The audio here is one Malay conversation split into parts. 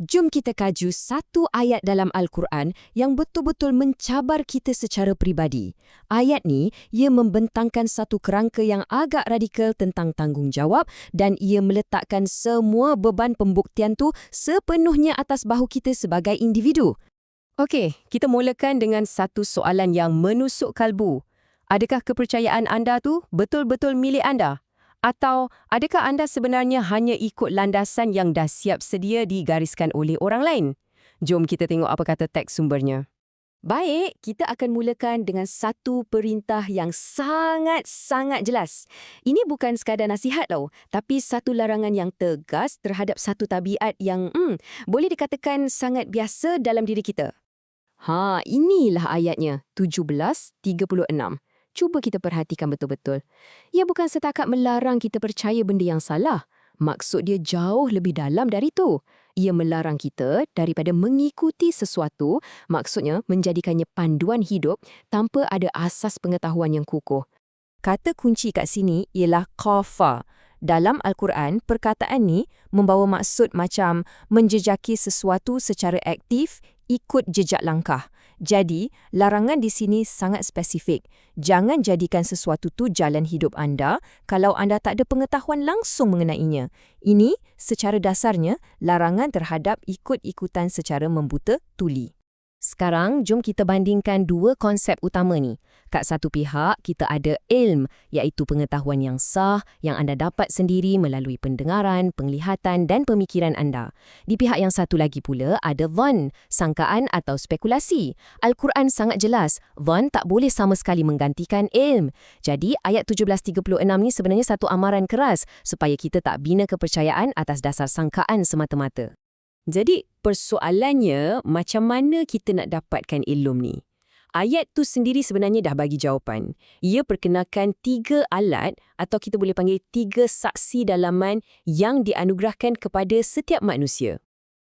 Jom kita kaju satu ayat dalam Al-Quran yang betul-betul mencabar kita secara pribadi. Ayat ni, ia membentangkan satu kerangka yang agak radikal tentang tanggungjawab dan ia meletakkan semua beban pembuktian tu sepenuhnya atas bahu kita sebagai individu. Okey, kita mulakan dengan satu soalan yang menusuk kalbu. Adakah kepercayaan anda tu betul-betul milik anda? Atau adakah anda sebenarnya hanya ikut landasan yang dah siap sedia digariskan oleh orang lain? Jom kita tengok apa kata teks sumbernya. Baik, kita akan mulakan dengan satu perintah yang sangat-sangat jelas. Ini bukan sekadar nasihat tau, tapi satu larangan yang tegas terhadap satu tabiat yang boleh dikatakan sangat biasa dalam diri kita. Inilah ayatnya, 17:36. Cuba kita perhatikan betul-betul. Ia bukan setakat melarang kita percaya benda yang salah. Maksud dia jauh lebih dalam dari itu. Ia melarang kita daripada mengikuti sesuatu, maksudnya menjadikannya panduan hidup tanpa ada asas pengetahuan yang kukuh. Kata kunci kat sini ialah qafa. Dalam Al-Quran, perkataan ni membawa maksud macam menjejaki sesuatu secara aktif, ikut jejak langkah. Jadi, larangan di sini sangat spesifik. Jangan jadikan sesuatu tu jalan hidup anda kalau anda tak ada pengetahuan langsung mengenainya. Ini, secara dasarnya, larangan terhadap ikut-ikutan secara membuta tuli. Sekarang, jom kita bandingkan dua konsep utama ni. Kat satu pihak, kita ada ilm, iaitu pengetahuan yang sah yang anda dapat sendiri melalui pendengaran, penglihatan dan pemikiran anda. Di pihak yang satu lagi pula ada dhan, sangkaan atau spekulasi. Al-Quran sangat jelas, dhan tak boleh sama sekali menggantikan ilm. Jadi, ayat 17:36 ni sebenarnya satu amaran keras supaya kita tak bina kepercayaan atas dasar sangkaan semata-mata. Jadi, persoalannya macam mana kita nak dapatkan ilmu ni? Ayat tu sendiri sebenarnya dah bagi jawapan. Ia perkenalkan 3 alat atau kita boleh panggil 3 saksi dalaman yang dianugerahkan kepada setiap manusia.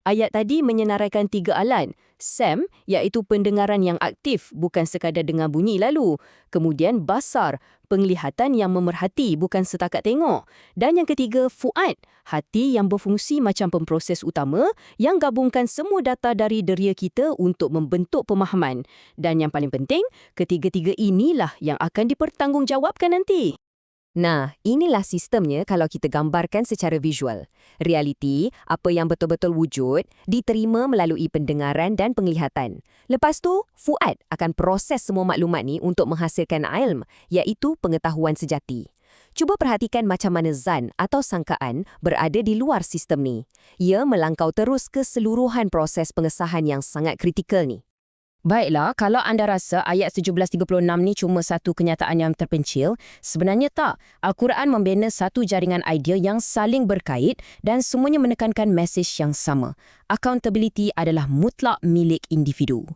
Ayat tadi menyenaraikan 3 alat. Sam, iaitu pendengaran yang aktif, bukan sekadar dengar bunyi lalu. Kemudian basar, penglihatan yang memerhati, bukan setakat tengok. Dan yang ketiga, fuad, hati yang berfungsi macam pemproses utama yang gabungkan semua data dari deria kita untuk membentuk pemahaman. Dan yang paling penting, ketiga-tiga inilah yang akan dipertanggungjawabkan nanti. Nah, inilah sistemnya kalau kita gambarkan secara visual. Realiti, apa yang betul-betul wujud, diterima melalui pendengaran dan penglihatan. Lepas tu, fuad akan proses semua maklumat ni untuk menghasilkan ilm, iaitu pengetahuan sejati. Cuba perhatikan macam mana zan atau sangkaan berada di luar sistem ni. Ia melangkau terus keseluruhan proses pengesahan yang sangat kritikal ni. Baiklah, kalau anda rasa ayat 17:36 ni cuma satu kenyataan yang terpencil, sebenarnya tak. Al-Quran membina satu jaringan idea yang saling berkait dan semuanya menekankan mesej yang sama. Accountability adalah mutlak milik individu.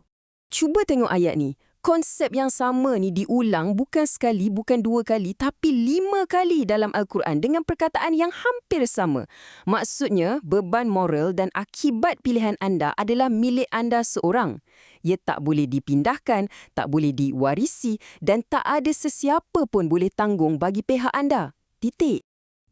Cuba tengok ayat ni. Konsep yang sama ni diulang bukan sekali, bukan 2 kali, tapi 5 kali dalam Al-Quran dengan perkataan yang hampir sama. Maksudnya, beban moral dan akibat pilihan anda adalah milik anda seorang. Ia tak boleh dipindahkan, tak boleh diwarisi dan tak ada sesiapa pun boleh tanggung bagi pihak anda. Titik.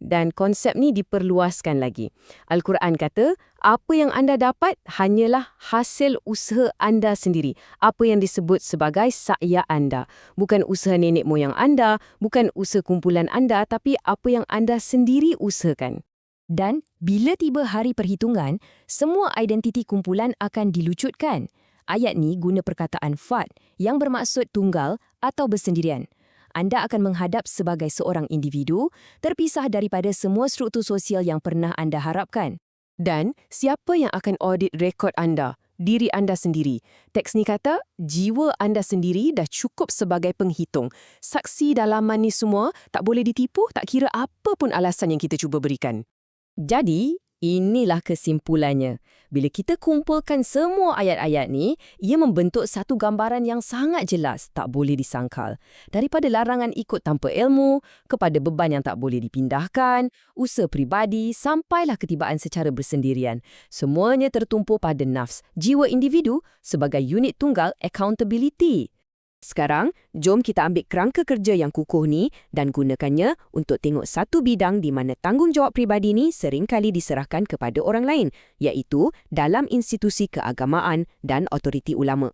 Dan konsep ni diperluaskan lagi. Al-Quran kata, apa yang anda dapat hanyalah hasil usaha anda sendiri. Apa yang disebut sebagai sa'ya anda. Bukan usaha nenek moyang anda, bukan usaha kumpulan anda, tapi apa yang anda sendiri usahakan. Dan bila tiba hari perhitungan, semua identiti kumpulan akan dilucutkan. Ayat ni guna perkataan fard yang bermaksud tunggal atau bersendirian. Anda akan menghadap sebagai seorang individu, terpisah daripada semua struktur sosial yang pernah anda harapkan. Dan siapa yang akan audit rekod anda? Diri anda sendiri. Teks ni kata, jiwa anda sendiri dah cukup sebagai penghitung. Saksi dalaman ni semua tak boleh ditipu, tak kira apa pun alasan yang kita cuba berikan. Jadi, inilah kesimpulannya. Bila kita kumpulkan semua ayat-ayat ni, ia membentuk satu gambaran yang sangat jelas, tak boleh disangkal. Daripada larangan ikut tanpa ilmu, kepada beban yang tak boleh dipindahkan, usaha peribadi, sampailah ketibaan secara bersendirian. Semuanya tertumpu pada nafs, jiwa individu sebagai unit tunggal accountability. Sekarang, jom kita ambil kerangka kerja yang kukuh ni dan gunakannya untuk tengok satu bidang di mana tanggungjawab peribadi ni seringkali diserahkan kepada orang lain, iaitu dalam institusi keagamaan dan otoriti ulama.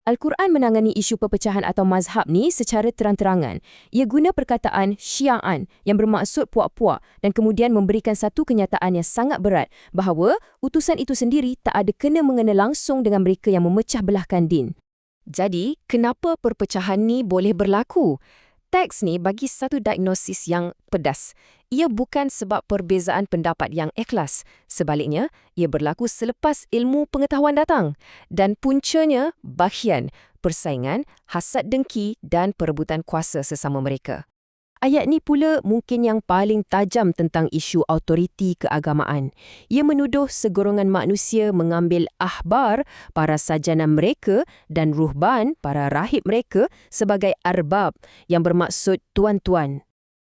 Al-Quran menangani isu perpecahan atau mazhab ni secara terang-terangan. Ia guna perkataan syia'an yang bermaksud puak-puak dan kemudian memberikan satu kenyataan yang sangat berat bahawa utusan itu sendiri tak ada kena-mengena langsung dengan mereka yang memecah belahkan din. Jadi, kenapa perpecahan ni boleh berlaku? Teks ni bagi satu diagnosis yang pedas. Ia bukan sebab perbezaan pendapat yang ikhlas. Sebaliknya, ia berlaku selepas ilmu pengetahuan datang. Dan puncanya, baghyan, persaingan, hasad dengki dan perebutan kuasa sesama mereka. Ayat ni pula mungkin yang paling tajam tentang isu autoriti keagamaan. Ia menuduh segolongan manusia mengambil ahbar, para sarjana mereka, dan ruhban, para rahib mereka, sebagai arbab yang bermaksud tuan-tuan.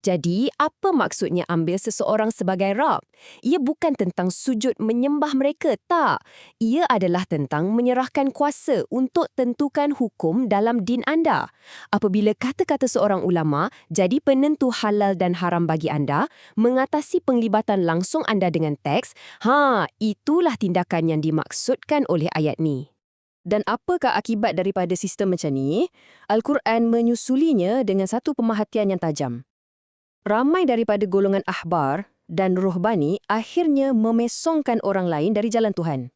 Jadi, apa maksudnya ambil seseorang sebagai Rab? Ia bukan tentang sujud menyembah mereka, tak. Ia adalah tentang menyerahkan kuasa untuk tentukan hukum dalam din anda. Apabila kata-kata seorang ulama jadi penentu halal dan haram bagi anda, mengatasi penglibatan langsung anda dengan teks, itulah tindakan yang dimaksudkan oleh ayat ni. Dan apakah akibat daripada sistem macam ni? Al-Quran menyusulinya dengan satu pemerhatian yang tajam. Ramai daripada golongan ahbar dan ruhbani akhirnya memesongkan orang lain dari jalan Tuhan.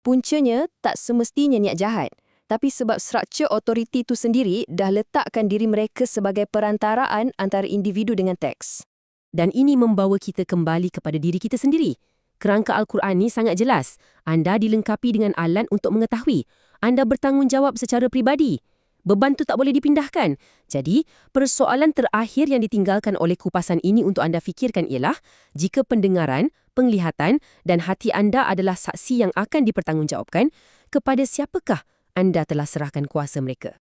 Puncanya tak semestinya niat jahat, tapi sebab struktur otoriti itu sendiri dah letakkan diri mereka sebagai perantaraan antara individu dengan teks. Dan ini membawa kita kembali kepada diri kita sendiri. Kerangka Al-Quran ni sangat jelas. Anda dilengkapi dengan alat untuk mengetahui. Anda bertanggungjawab secara pribadi. Beban tu tak boleh dipindahkan. Jadi, persoalan terakhir yang ditinggalkan oleh kupasan ini untuk anda fikirkan ialah jika pendengaran, penglihatan dan hati anda adalah saksi yang akan dipertanggungjawabkan, kepada siapakah anda telah serahkan kuasa mereka?